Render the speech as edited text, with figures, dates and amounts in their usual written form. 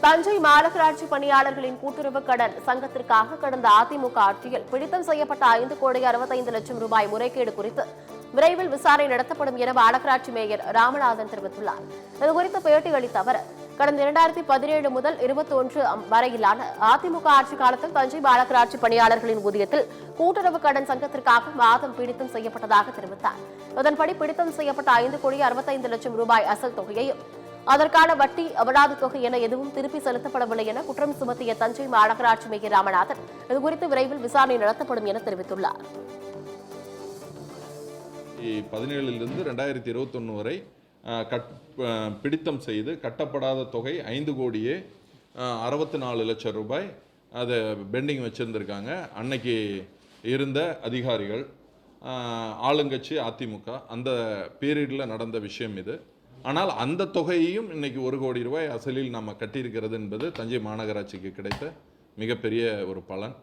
தஞ்சை மாநகராட்சி பணியாளர்களின் கூட்டுறவு கடன் சங்கத்திற்காக கடந்த அதிமுக ஆட்சியில் பிடித்தம் செய்யப்பட்ட 5,65,00,000 ரூபாய் முறைகேடு குறித்து விரைவில் விசாரணை நடத்தப்படும் என மாநகராட்சி மேயர் ராமநாதன் தெரிவித்துள்ளார். இதுகுறித்து பேட்டி அளித்த அவர், கடந்த 2017 முதல் 21 வரையிலான அதிமுக ஆட்சி காலத்தில் தஞ்சை மாநகராட்சி பணியாளர்களின் ஊதியத்தில் கூட்டுறவு கடன் சங்கத்திற்காக மாதம் பிடித்தம் செய்யப்பட்டதாக தெரிவித்தார். இதன்படி பிடித்தம் செய்யப்பட்ட 5,65,00,000 ரூபாய் அசல் தொகையையும் அதற்கான வட்டி அபராத தொகை என எதுவும் திருப்பி செலுத்தப்படவில்லை என குற்றம் சுமத்திய தஞ்சை மாநகராட்சி மேயர் ராமநாதன் இதுகுறித்து விரைவில் விசாரணை நடத்தப்படும் என தெரிவித்துள்ளார். 2017 2021 வரை பிடித்தம் செய்து கட்டப்படாத தொகை 5,64,00,000 ரூபாய் அதை பெண்டிங் வச்சுருந்துருக்காங்க. அன்னைக்கு இருந்த அதிகாரிகள், ஆளுங்கட்சி அதிமுக, அந்த பீரியடில் நடந்த விஷயம் இது. ஆனால் அந்த தொகையையும் இன்னைக்கு 1 கோடி ரூபாய் அசலில் நம்ம கட்டியிருக்கிறது என்பது தஞ்சை மாநகராட்சிக்கு கிடைத்த மிகப்பெரிய ஒரு பலன்.